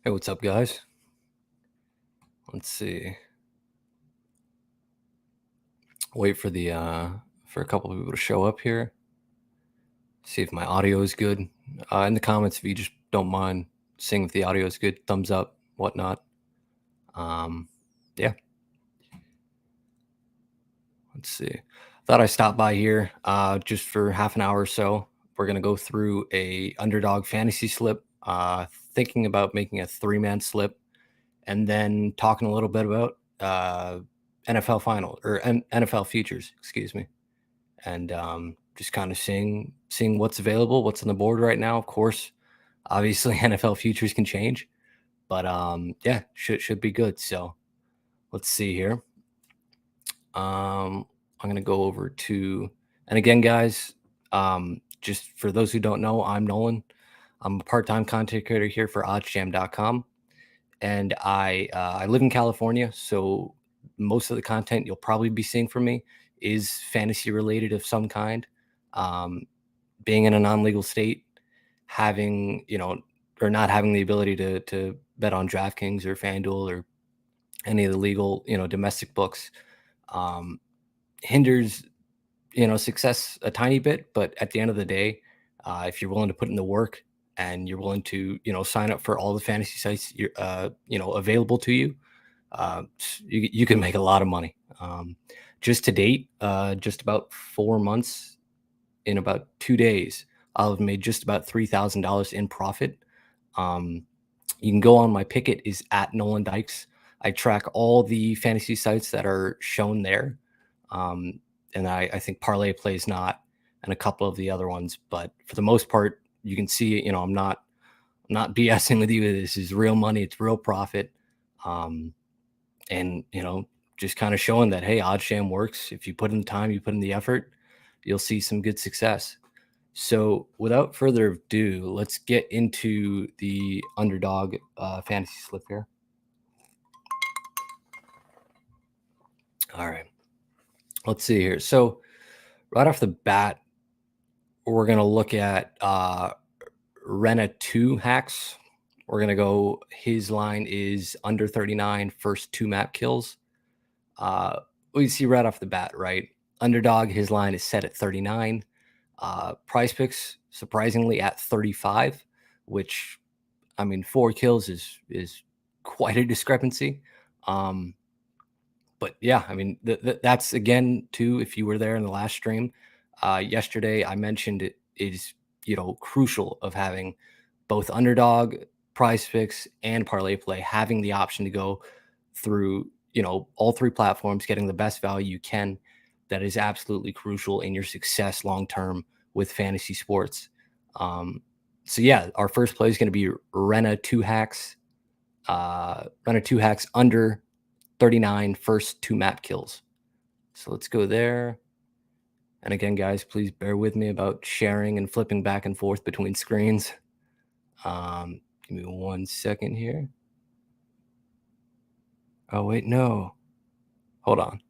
Hey, what's up, guys? Let's see. Wait for the for a couple of people to show up here. See if my audio is good. In the comments, if you just don't mind seeing if the audio is good, thumbs up, whatnot. Um, yeah. Let's see. Thought I stopped by here just for half an hour or so. We're gonna go through a underdog fantasy slip. Thinking about making a three-man slip, and then talking a little bit about NFL final or NFL futures. Excuse me. And just kind of seeing what's available, what's on the board right now. Of course, obviously NFL futures can change, but yeah, should be good. So let's see here. I'm gonna go over to, and again, guys, just for those who don't know, I'm Nolan. I'm a part-time content creator here for oddsjam.com, and I live in California, so most of the content you'll probably be seeing from me is fantasy related of some kind. Um, Being in a non-legal state, having or not having the ability to bet on DraftKings or FanDuel or any of the legal domestic books um, hinders success a tiny bit. But at the end of the day, if you're willing to put in the work and you're willing to sign up for all the fantasy sites available to you, you can make a lot of money. Just to date, just about 4 months, in about 2 days, I'll have made just about $3,000 in profit. Um, you can go on my picket is at Nolan Dykes. I track all the fantasy sites that are shown there. Um, and I think Parlay Plays not, and a couple of the other ones. But for the most part, you can see, I'm not BSing with you. This is real money. It's real profit. Um, and just kind of showing that, hey, OddsJam works. If you put in the time, you put in the effort, you'll see some good success. So without further ado, let's get into the underdog fantasy slip here. All right, let's see here. So right off the bat, we're gonna look at Rena 2 hacks. We're gonna go. His line is under 39, first two map kills. We see right off the bat, right? Underdog, his line is set at 39. Price picks surprisingly at 35, which, I mean, 4 kills is quite a discrepancy. Um, but yeah, I mean, that's again too. If you were there in the last stream yesterday, I mentioned it is crucial of having both underdog, prize picks, and parlay play, having the option to go through all three platforms, getting the best value you can. That is absolutely crucial in your success long term with fantasy sports. So yeah, our first play is going to be Rena 2 hacks. Rena 2 hacks under 39, first two map kills. So let's go there. And again, guys, please bear with me about sharing and flipping back and forth between screens. Give me 1 second here. Oh, wait, no. Hold on.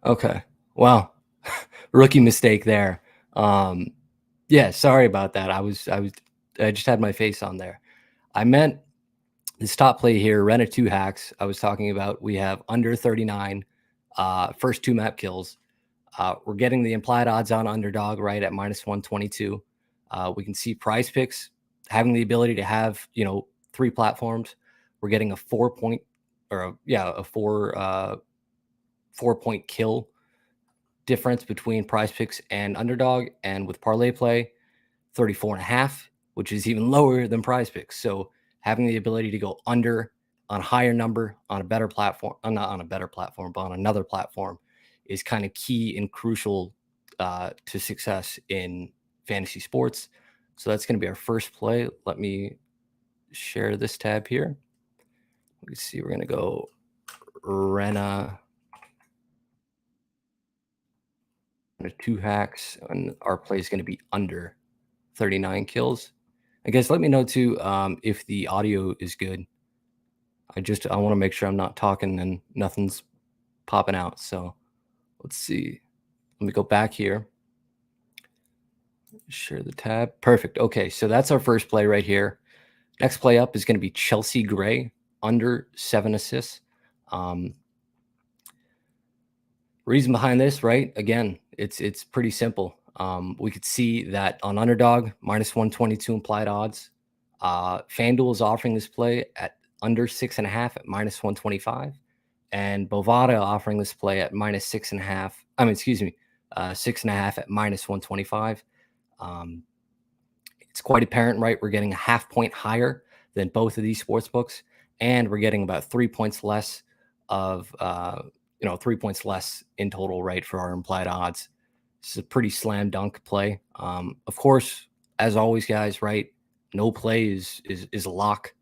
Okay. Well, rookie mistake there. Yeah, sorry about that. I just had my face on there. I meant this top play here, Rena 2 hacks. I was talking about we have under 39, first two map kills. We're getting the implied odds on underdog right at minus 122. We can see prize picks having the ability to have, three platforms. We're getting a 4 point or a 4 point kill difference between prize picks and underdog. And with parlay play, 34 and a half, which is even lower than prize picks. So having the ability to go under on a higher number on a better platform, not on a better platform, but on another platform is kind of key and crucial to success in fantasy sports. So that's going to be our first play. Let me share this tab here. Let's see. We're going to go Rena 2 hacks, and our play is going to be under 39 kills. I guess let me know too if the audio is good. I want to make sure I'm not talking and nothing's popping out. So let's see. Let me go back here. Share the tab. Perfect. Okay, so that's our first play right here. Next play up is going to be Chelsea Gray under 7 assists. Um, Reason behind this, right? Again, it's pretty simple. We could see that on Underdog minus 122 implied odds. FanDuel is offering this play at under 6.5 at minus 125, and Bovada offering this play at minus 6.5. I mean, excuse me, 6.5 at minus 125. Um, it's quite apparent, right? We're getting a half point higher than both of these sports books, and we're getting about 3 points less of 3 points less in total, right, for our implied odds. This is a pretty slam dunk play. Of course, as always, guys, right? No play is a lock.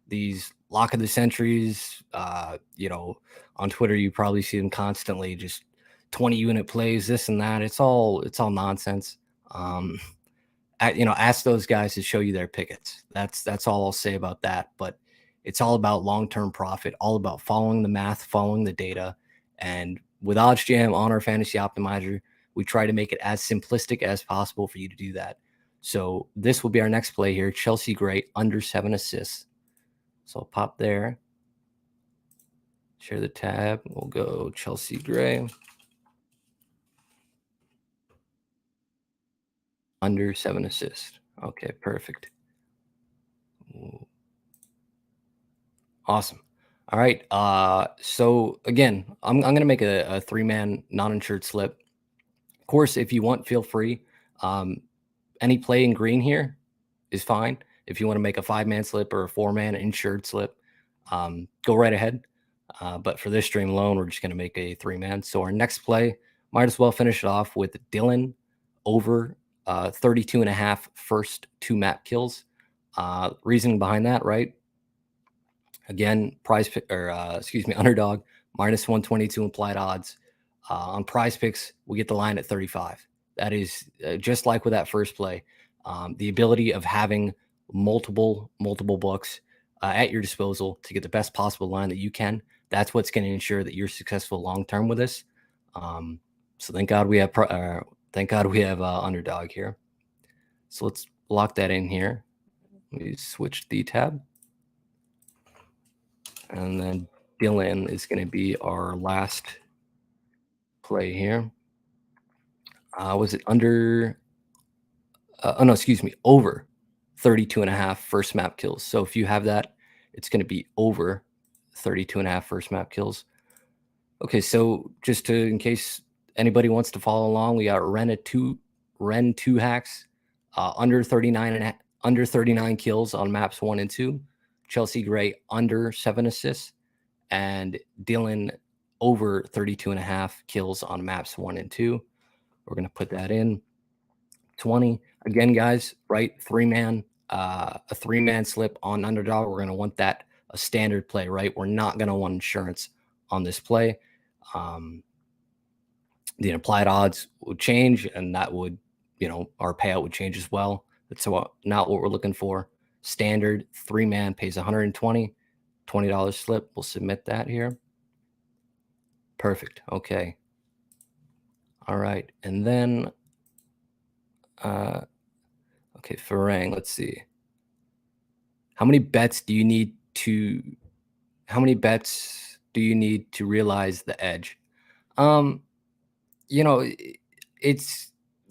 These lock of the centuries, on Twitter you probably see them constantly, just 20-unit plays, this and that. It's all nonsense. Ask those guys to show you their pickets. That's all I'll say about that. But it's all about long-term profit, all about following the math, following the data. And with OddsJam on our fantasy optimizer, we try to make it as simplistic as possible for you to do that. So this will be our next play here. Chelsea Gray under 7 assists. So I'll pop there. Share the tab. We'll go Chelsea Gray. Under 7 assists. Okay, perfect. Awesome. All right. So again, I'm gonna make a 3-man non-insured slip. Of course, if you want, feel free. Um, any play in green here is fine. If you want to make a 5-man slip or a 4-man insured slip, go right ahead. But for this stream alone, we're just gonna make a 3-man. So our next play might as well finish it off with Dylan over 32.5 first 2 map kills. Reason behind that, right? Again, Underdog minus 122 implied odds. On Prize Picks, we get the line at 35. That is just like with that first play. The ability of having multiple books at your disposal to get the best possible line that you can. That's what's going to ensure that you're successful long term with this. So thank God we have Underdog here. So let's lock that in here. We switch the tab. And then Dylan is going to be our last play here. Was it under? No, excuse me, over 32.5 first map kills. So if you have that, it's going to be over 32.5 first map kills. Okay, so just in case anybody wants to follow along, we got Ren 2 hacks, under 39 kills on maps 1 and 2. Chelsea Gray under 7 assists, and Dylan over 32.5 kills on maps 1 and 2. We're going to put that in 20 again, guys, right? A 3-man slip on Underdog. We're going to want that a standard play, right? We're not going to want insurance on this play. The implied odds would change, and that would, our payout would change as well. That's not what we're looking for. Standard 3-man pays 120, $20 slip. We'll submit that here. Perfect. Okay. All right. And then, okay, Farang, let's see. How many bets do you need to realize the edge?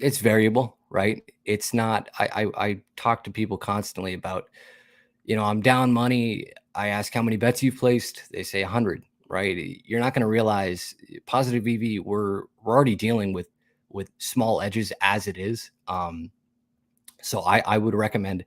It's variable, right? It's not, I talk to people constantly about, I'm down money. I ask how many bets you've placed. They say 100, right? You're not going to realize positive EV. We're already dealing with small edges as it is. So I would recommend,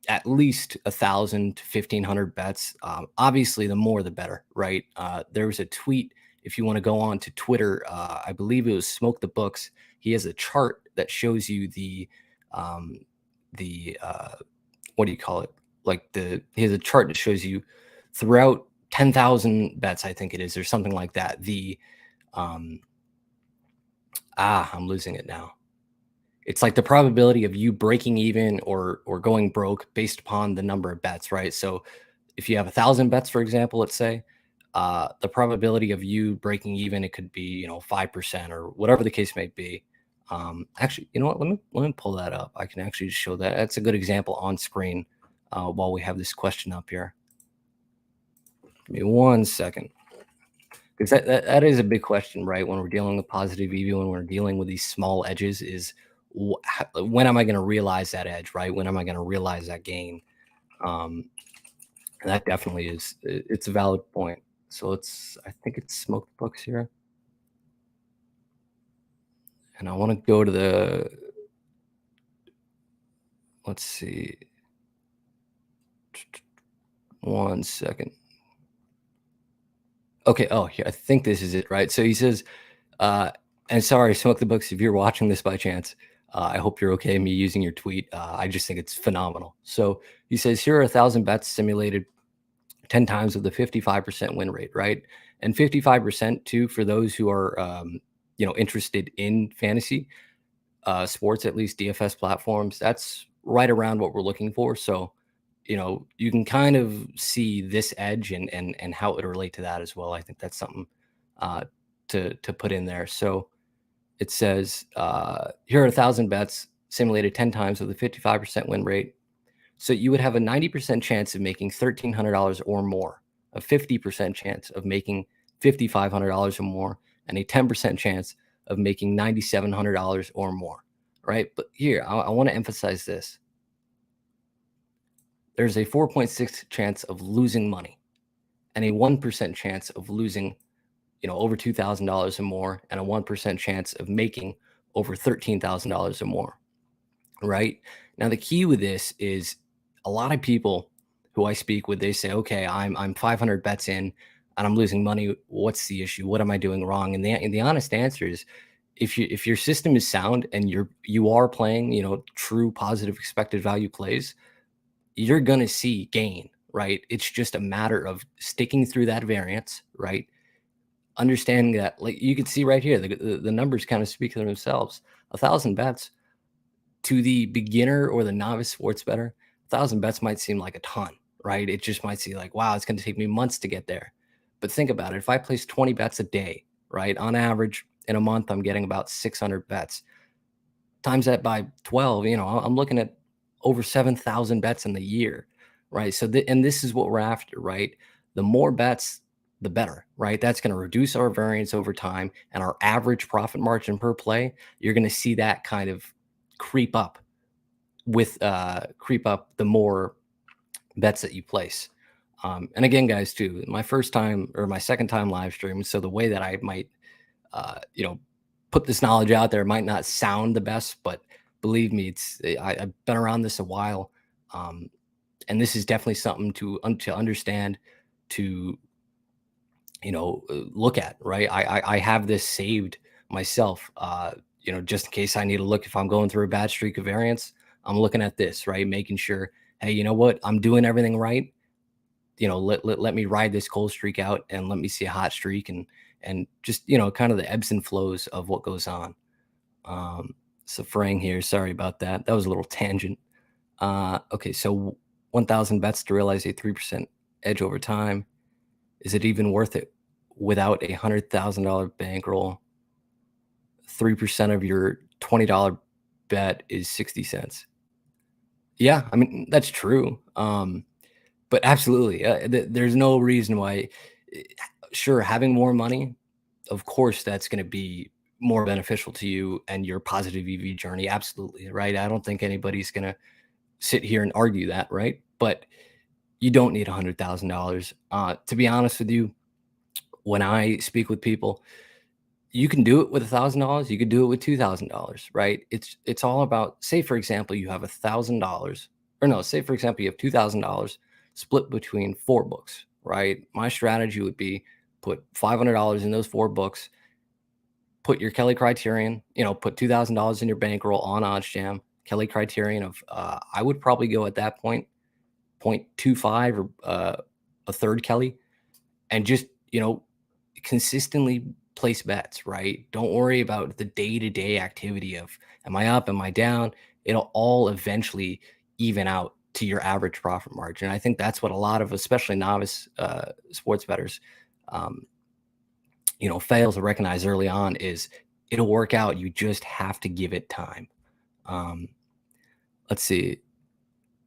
at least 1,000 to 1,500 bets. Obviously, the more the better, right? There was a tweet. If you want to go on to Twitter, I believe it was Smoke the Books. He has a chart that shows you the what do you call it? He has a chart that shows you throughout 10,000 bets, I think it is, or something like that. I'm losing it now. It's like the probability of you breaking even or going broke based upon the number of bets, right? So if you have 1,000 bets, for example, let's say, the probability of you breaking even, it could be, 5% or whatever the case may be. Actually, you know what? Let me pull that up. I can actually show that. That's a good example on screen while we have this question up here. Give me 1 second. Because that is a big question, right? When we're dealing with positive EV, when we're dealing with these small edges, is when am I going to realize that edge, right? When am I going to realize that gain? Um, and that definitely is, it's a valid point. So I think it's smoke books here. And I want to go to let's see, 1 second. Okay. Oh, yeah, I think this is it, right? So he says, uh, and sorry, Smoke the Books, if you're watching this by chance, I hope you're okay me using your tweet. I just think it's phenomenal. So he says, here are 1,000 bets simulated 10 times with a 55% win rate, right? And 55% too, for those who are, interested in fantasy sports, at least DFS platforms, that's right around what we're looking for. So, you can kind of see this edge and how it would relate to that as well. I think that's something uh, to put in there. So it says here are 1,000 bets simulated 10 times with a 55% win rate. So you would have a 90% chance of making $1,300 or more, a 50% chance of making $5,500 or more, and a 10% chance of making $9,700 or more, right? But here, I want to emphasize this. There's a 4.6 chance of losing money and a 1% chance of losing, over $2,000 or more, and a 1% chance of making over $13,000 or more. Right? Now, the key with this is a lot of people who I speak with, they say, okay, I'm 500 bets in and I'm losing money. What's the issue? What am I doing wrong? And the honest answer is, if your system is sound and you are playing, true positive expected value plays, you're going to see gain, right? It's just a matter of sticking through that variance, right? Understanding that, like you can see right here, the numbers kind of speak for themselves. 1,000 bets to the beginner or the novice sports bettor, 1,000 bets might seem like a ton, right? It just might seem like, wow, it's going to take me months to get there. But think about it. If I place 20 bets a day, right, on average in a month, I'm getting about 600 bets. Times that by 12, I'm looking at over 7,000 bets in the year, right? So, and this is what we're after, right? The more bets, the better, right? That's going to reduce our variance over time and our average profit margin per play. You're going to see that kind of creep up the more bets that you place. And again, guys, too, my first time or my second time live stream. So the way that I might, put this knowledge out there might not sound the best, but believe me, I've been around this a while. And this is definitely something to understand, to, look at, right? I have this saved myself, just in case I need to look if I'm going through a bad streak of variance. I'm looking at this, right? Making sure, hey, you know what? I'm doing everything right. Let me ride this cold streak out and let me see a hot streak and just, kind of the ebbs and flows of what goes on. So fraying here, sorry about that. That was a little tangent. Okay, so 1,000 bets to realize a 3% edge over time. Is it even worth it without a $100,000 bankroll? 3% of your $20 bet is 60 cents. Yeah, I mean, that's true. But absolutely, there's no reason why. eh, Sure, having more money, of course, that's going to be more beneficial to you and your positive EV journey. Absolutely, right? I don't think anybody's going to sit here and argue that, right? But you don't need $100,000. To be honest with you, when I speak with people, you can do it with $1,000. You could do it with $2,000, right? It's all about, say, for example, you have $1,000, or no, say, for example, you have $2,000 split between 4 books, right? My strategy would be put $500 in those 4 books, put your Kelly criterion, put $2,000 in your bankroll on OddsJam, Kelly criterion of, I would probably go at that point, 0.25 or a third Kelly, and just, consistently place bets, right? Don't worry about the day-to-day activity of, am I up, am I down? It'll all eventually even out to your average profit margin. I think that's what a lot of, especially novice sports bettors, um, fails to recognize early on is it'll work out. You just have to give it time. Um, let's see.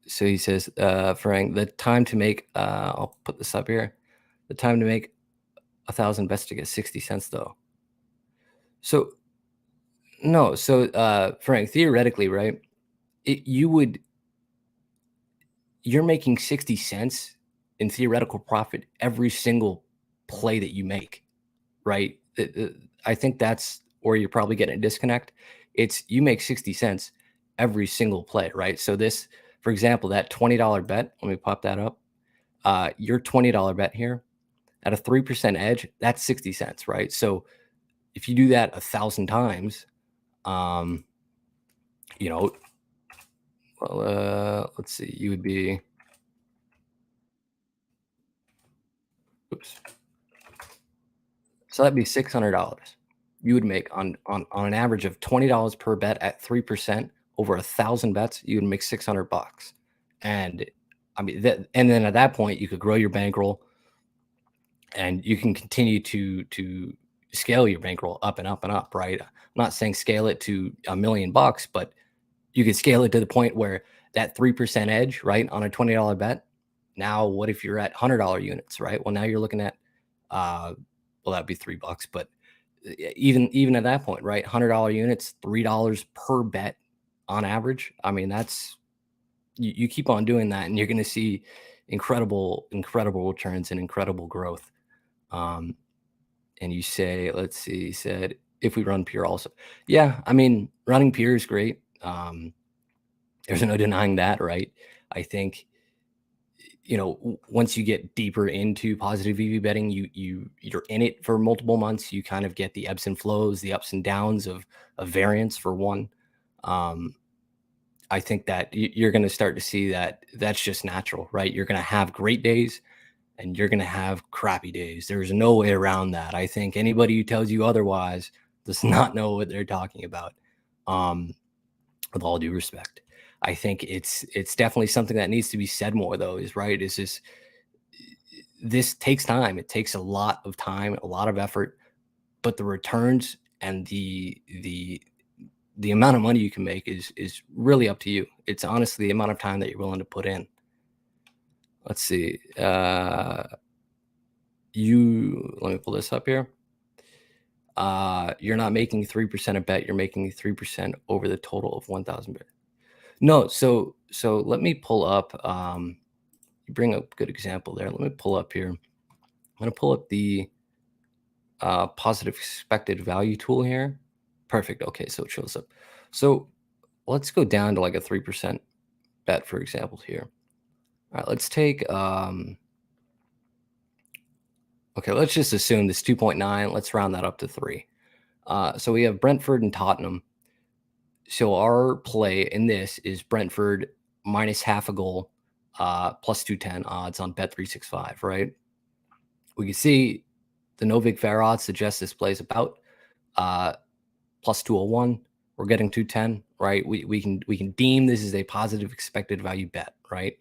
So he says, Frank, the time to make, I'll put this up here. The time to make 1,000 bets to get 60 cents though. So no, so Frank, theoretically, right? It, you would you're making 60 cents in theoretical profit every single play that you make, right? I think that's where you're probably getting a disconnect. It's you make 60 cents every single play, right? So this, for example, that $20 bet, let me pop that up. Your $20 bet here at a 3% edge, that's 60 cents, right? So if you do that 1,000 times, um, you know, well, let's see, you would be, oops, so that'd be $600. You would make on an average of $20 per bet at 3% over 1,000 bets. You would make 600 bucks, and I mean that. And then at that point, you could grow your bankroll, and you can continue to scale your bankroll up and up and up. Right? I'm not saying scale it to $1 million, but you could scale it to the point where that 3% edge, right, on a $20 bet. Now, what if you're at $100 units, right? Well, now you're looking at, uh, well, that'd be $3, but even at that point, right? $100 units, $3 per bet on average. I mean, that's you keep on doing that, and you're going to see incredible returns and incredible growth. Um, and you say, let's see, he said, if we run pure also, yeah, I mean, running pure is great. There's no denying that, right? I think once you get deeper into positive EV betting, you're in it for multiple months. You kind of get the ebbs and flows, the ups and downs of variance for one. Um, I think that you're going to start to see that that's just natural, right? You're going to have great days and you're going to have crappy days. There's no way around that. I think anybody who tells you otherwise does not know what they're talking about. Um, with all due respect. I think it's definitely something that needs to be said more though, is right. Is this takes time. It takes a lot of time, a lot of effort, but the returns and the amount of money you can make is really up to you. It's honestly the amount of time that you're willing to put in. Let's see. Let me pull this up here. You're not making 3% a bet, you're making 3% over the total of 1,000 bet. No, so let me pull up. You bring up a good example there. Let me pull up here. I'm gonna pull up the positive expected value tool here. Perfect. Okay, so it shows up. So let's go down to like a 3% bet, for example, here. All right, let's take okay, let's just assume this 2.9. Let's round that up to 3. So we have Brentford and Tottenham. So our play in this is Brentford minus half a goal, plus 210 odds on Bet365, right? We can see the Novik Fair odds suggest this plays about plus 201. We're getting 210, right? We can deem this is a positive expected value bet, right?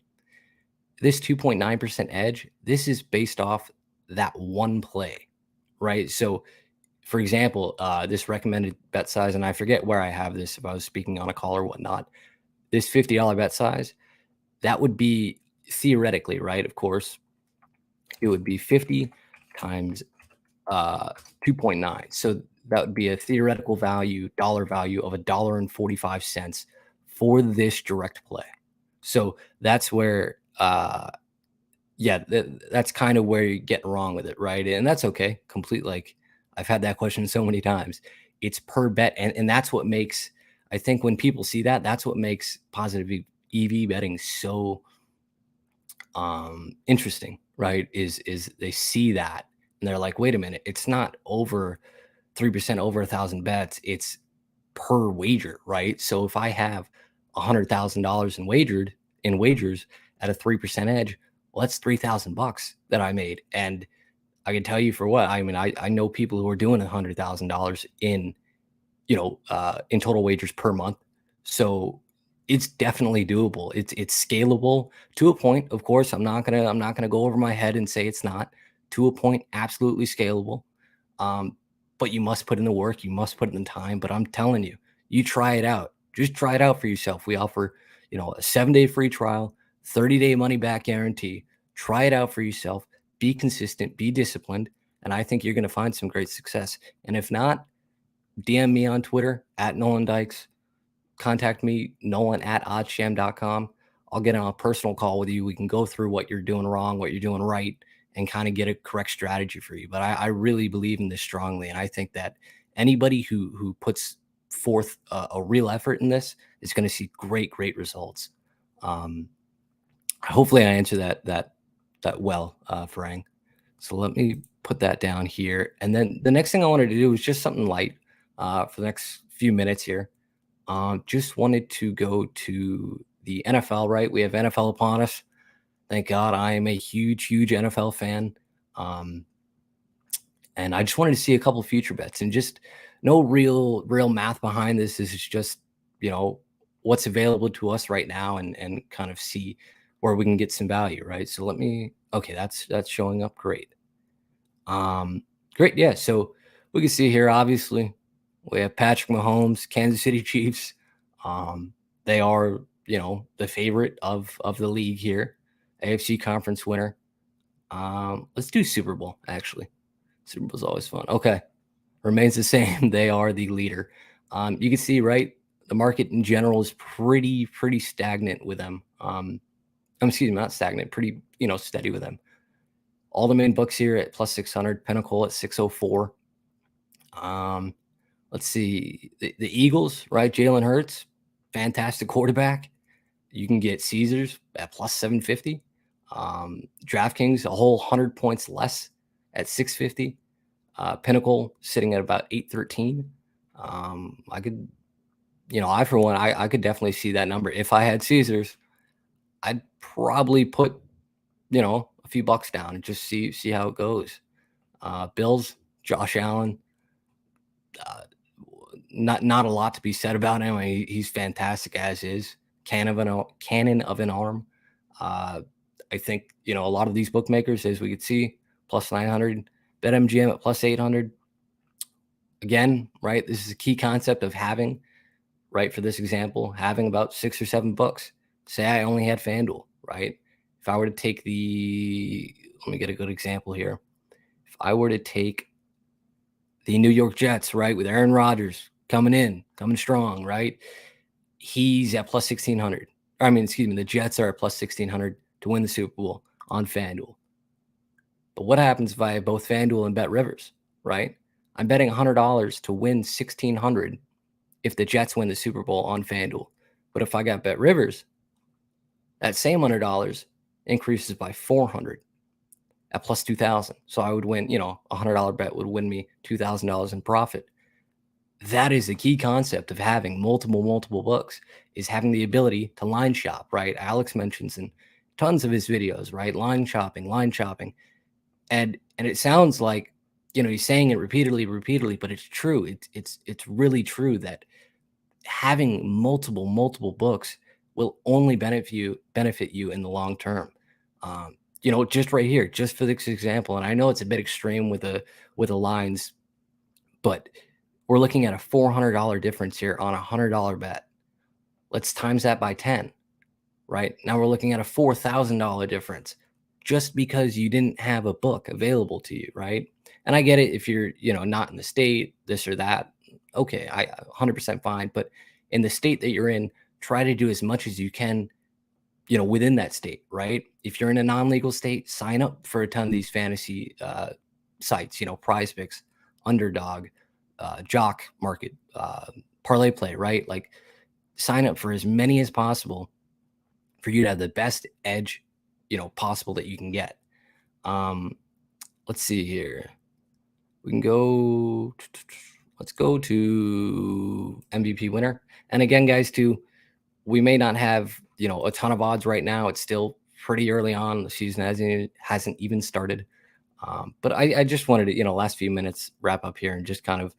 This 2.9% edge, this is based off that one play, right? So for example, this recommended bet size, and I forget where I have this if I was speaking on a call or whatnot, this $50 bet size, that would be theoretically, right? Of course, it would be 50 times 2.9. So that would be a theoretical dollar value of $1.45 for this direct play. So that's where, yeah, that's kind of where you get wrong with it, right? And that's okay. Complete, like, I've had that question so many times. It's per bet, and that's what makes, I think when people see that, that's what makes positive EV betting so interesting, right? Is they see that and they're like, wait a minute, it's not over 3% over 1,000 bets, it's per wager, right? So if I have $100,000 in wagers at a 3% edge, well, that's 3,000 bucks that I made. And I can tell you for what, I mean, I know people who are doing $100,000 in total wagers per month. So it's definitely doable. It's scalable to a point. Of course, I'm not gonna go over my head and say it's not. to a point, absolutely scalable. Um, but you must put in the work, you must put in the time. But I'm telling you, you try it out. Just try it out for yourself. We offer, a 7-day free trial, 30-day money back guarantee. Try it out for yourself. Be consistent, be disciplined, and I think you're going to find some great success. And if not, DM me on Twitter at Nolan Dykes. Contact me, Nolan at oddsham.com. I'll get on a personal call with you. We can go through what you're doing wrong, what you're doing right, and kind of get a correct strategy for you. But I really believe in this strongly. And I think that anybody who puts forth a real effort in this is going to see great results. Hopefully I answer that well, Farang. So let me put that down here. And then the next thing I wanted to do was just something light for the next few minutes here. Just wanted to go to the NFL, right? We have NFL upon us. Thank God I am a huge NFL fan. And I just wanted to see a couple future bets and just no real math behind this. This is just, what's available to us right now and kind of see where we can get some value, right? So okay, that's showing up great. Great. Yeah. So we can see here, obviously, we have Patrick Mahomes, Kansas City Chiefs. They are, the favorite of the league here, AFC conference winner. Let's do Super Bowl, actually. Super Bowl's always fun. Okay. Remains the same. They are the leader. You can see, right, the market in general is pretty stagnant with them. Excuse me, not stagnant, pretty, steady with them. All the main books here at plus 600, Pinnacle at 604. Let's see, the Eagles, right? Jalen Hurts, fantastic quarterback. You can get Caesars at plus 750. DraftKings, a whole 100 points less at 650. Pinnacle sitting at about 813. I could, I for one, I could definitely see that number. If I had Caesars, I'd probably put, a few bucks down and just see how it goes. Bills, Josh Allen, not a lot to be said about him. I mean, he's fantastic as is. Cannon of an arm. I think, a lot of these bookmakers, as we could see, plus 900, BetMGM at plus 800. Again, right, this is a key concept of having, right, for this example, having about 6 or 7 books. Say I only had FanDuel, right? If I were to take let me get a good example here. If I were to take the New York Jets, right, with Aaron Rodgers coming strong, right? He's at plus 1,600. The Jets are at plus 1,600 to win the Super Bowl on FanDuel. But what happens if I have both FanDuel and BetRivers, right? I'm betting $100 to win 1,600 if the Jets win the Super Bowl on FanDuel. But if I got BetRivers, that same $100 increases by 400 at plus 2,000. So I would win, a $100 bet would win me $2,000 in profit. That is the key concept of having multiple books, is having the ability to line shop, right? Alex mentions in tons of his videos, right? Line shopping. And it sounds like, he's saying it repeatedly, but it's true. It's really true that having multiple books will only benefit you in the long term. Just right here, just for this example, and I know it's a bit extreme with the lines, but we're looking at a $400 difference here on a $100 bet. Let's times that by 10, right? Now we're looking at a $4,000 difference just because you didn't have a book available to you, right? And I get it if you're, not in the state, this or that. Okay, I 100% fine. But in the state that you're in, try to do as much as you can, within that state, right? If you're in a non-legal state, sign up for a ton of these fantasy sites, Prize Picks, Underdog, Jock Market, Parlay Play, right? Like, sign up for as many as possible for you to have the best edge, possible that you can get. Let's see here. We can go. Let's go to MVP winner. And again, guys, too, we may not have, a ton of odds right now. It's still pretty early on. The season hasn't even started. But I just wanted to, last few minutes wrap up here and just kind of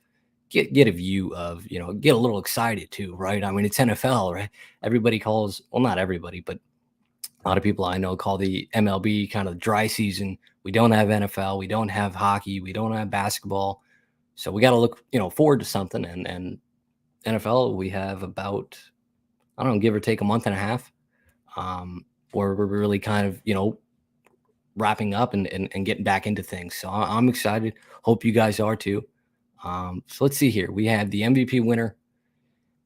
get a view of, get a little excited too, right? I mean, it's NFL, right? Everybody calls, well, not everybody, but A lot of people I know call the MLB kind of dry season. We don't have NFL, we don't have hockey, we don't have basketball. So we got to look, forward to something. And NFL, we have about, I don't know, give or take a month and a half, where we're really kind of, wrapping up and getting back into things. So I'm excited. Hope you guys are too. So let's see here. We have the MVP winner.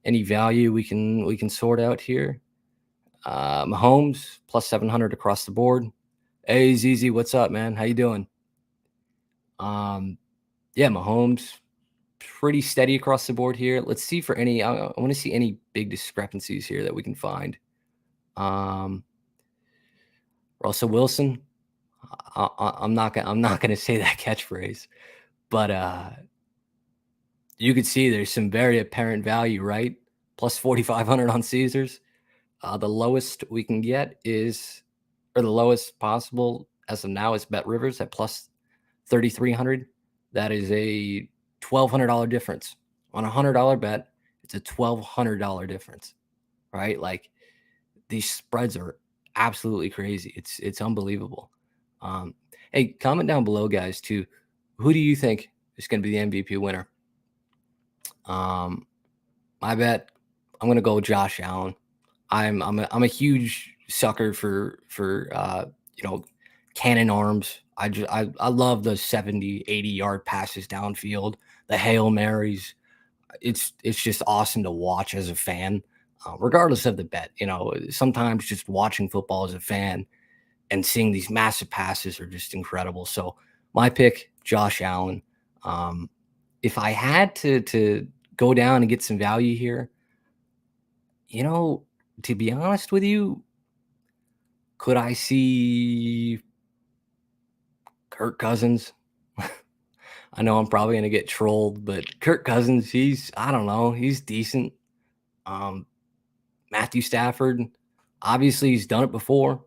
Any value we can sort out here. Mahomes plus 700 across the board. Hey ZZ, what's up, man? How you doing? Um, yeah, Mahomes pretty steady across the board here. Let's see for any. I want to see any big discrepancies here that we can find. Um, Russell Wilson. I'm not gonna say that catchphrase, but you could see there's some very apparent value, right? Plus 4,500 on Caesars. The lowest we can get is, or the lowest possible as of now, is Bet Rivers at plus 3,300. That is a $1,200 difference on a $100 bet. It's a $1,200 difference, right? Like, these spreads are absolutely crazy. It's unbelievable. Um, hey, comment down below, guys. Too, who do you think is going to be the MVP winner? I bet I'm going to go with Josh Allen. I'm a huge sucker for cannon arms. I love the 70, 80-yard passes downfield, the Hail Marys. It's just awesome to watch as a fan, regardless of the bet. Sometimes just watching football as a fan and seeing these massive passes are just incredible. So my pick, Josh Allen. If I had to go down and get some value here, to be honest with you, could I see Kirk Cousins? I know I'm probably going to get trolled, but Kirk Cousins, I don't know, he's decent. Um, Matthew Stafford, obviously he's done it before.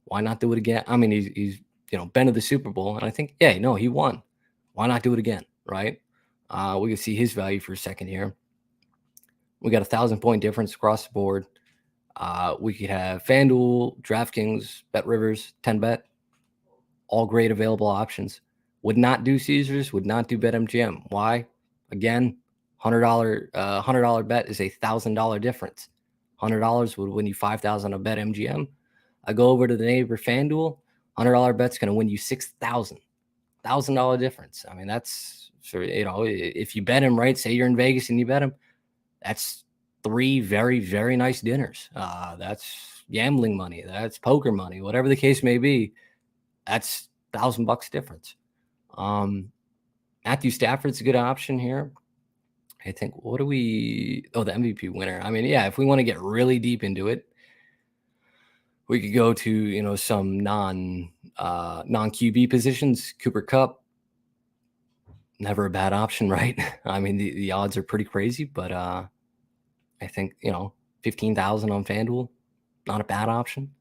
Why not do it again? I mean, he's been to the Super Bowl, and I think, yeah, no, he won. Why not do it again, right? We can see his value for a second here. We got 1,000-point difference across the board. We could have FanDuel, DraftKings, Bet Rivers, 10bet, all great available options. Would not do Caesars, would not do BetMGM. Why? Again, $100 bet is $1,000 difference. $100 would win you $5,000 of BetMGM. I go over to the neighbor FanDuel, $100 bet's going to win you $6,000. $1,000 difference. I mean, that's if you bet him, right? Say you're in Vegas and you bet him, that's 3 very, very nice dinners. That's gambling money. That's poker money. Whatever the case may be, that's $1,000 difference. Matthew Stafford's a good option here. I think. What do we? Oh, the MVP winner. I mean, yeah. If we want to get really deep into it, we could go to some non QB positions. Cooper Kupp, never a bad option, right? I mean, the odds are pretty crazy, but I think 15,000 on FanDuel, not a bad option.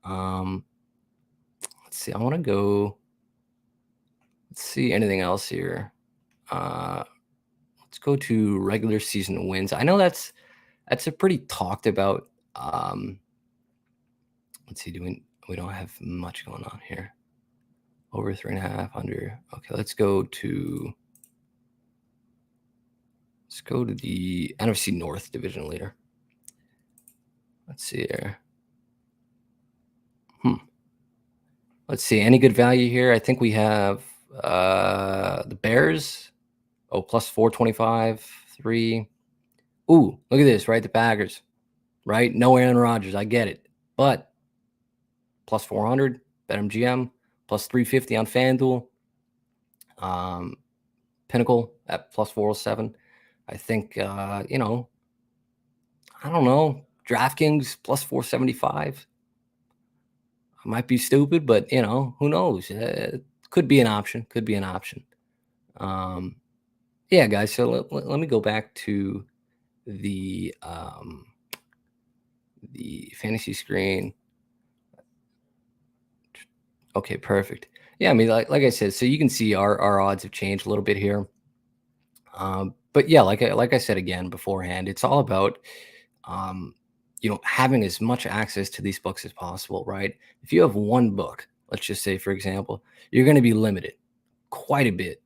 Let's see. I want to go. Let's see anything else here. Let's go to regular season wins. I know that's a pretty talked about. Let's see. We don't have much going on here. Over 3.5 under. Okay, let's go to the NFC North division leader. Let's see here. Let's see. Any good value here? I think we have the Bears. Oh, plus 425, 3. Ooh, look at this, right? The Packers, right? No Aaron Rodgers. I get it. But plus 400, BetMGM, plus 350 on FanDuel. Pinnacle at plus 407. I think, I don't know, DraftKings plus 475. I might be stupid, but, who knows? Could be an option. Yeah, guys. So let me go back to the fantasy screen. Okay, perfect. Yeah, I mean, like I said, so you can see our odds have changed a little bit here. But yeah, like I said again beforehand, it's all about having as much access to these books as possible, right? If you have one book, let's just say, for example, you're going to be limited quite a bit.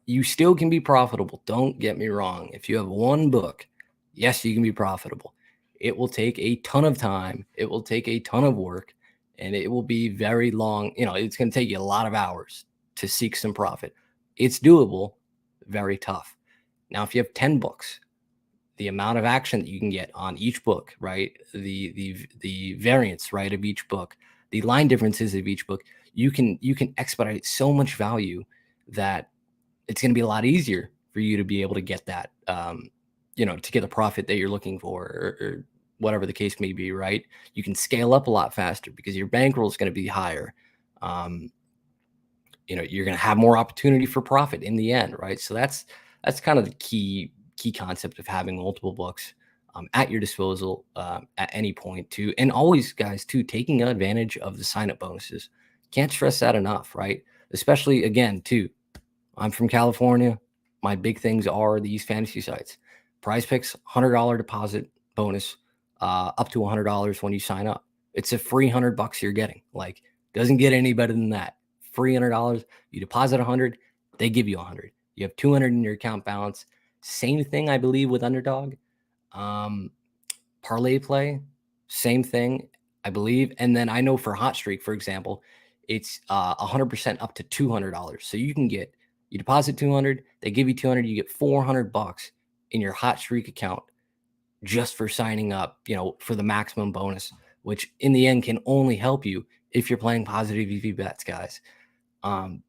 You still can be profitable. Don't get me wrong. If you have one book, yes, you can be profitable. It will take a ton of time. It will take a ton of work, and it will be very long. It's going to take you a lot of hours to seek some profit. It's doable, very tough. Now, if you have 10 books, the amount of action that you can get on each book, right? The variance, right, of each book, the line differences of each book, you can expedite so much value that it's going to be a lot easier for you to be able to get that, to get the profit that you're looking for, or whatever the case may be, right? You can scale up a lot faster because your bankroll is going to be higher. Um, you're going to have more opportunity for profit in the end, right? So that's kind of the key concept of having multiple books at your disposal at any point too. And always, guys, too, taking advantage of the sign up bonuses. Can't stress that enough, right? Especially, again, too, I'm from California. My big things are these fantasy sites. Prize Picks, $100 deposit bonus, up to $100 when you sign up. It's a free $100 you're getting. Like, doesn't get any better than that. Free $100. You deposit 100, they give you 100. You have 200 in your account balance. Same thing, I believe, with Underdog. Um, Parlay play, same thing, I believe. And then I know for Hot Streak, for example, it's 100% up to $200. So you deposit 200, they give you 200, you get $400 in your Hot Streak account just for signing up, for the maximum bonus, which in the end can only help you if you're playing positive EV bets, guys. Um,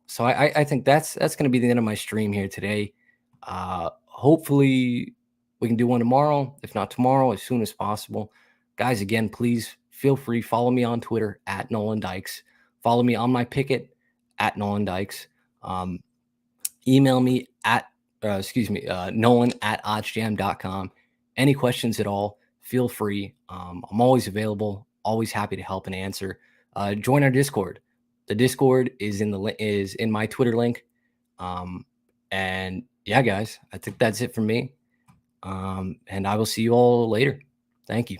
so I think that's going to be the end of my stream here today. Hopefully we can do one tomorrow. If not tomorrow, as soon as possible. Guys, again, please feel free. Follow me on Twitter at Nolan Dykes. Follow me on my Picket at Nolan Dykes. Email me at, Nolan at oddsjam.com. Any questions at all, feel free. I'm always available, always happy to help and answer. Join our Discord. The Discord is in my Twitter link. And yeah, guys, I think that's it from me. And I will see you all later. Thank you.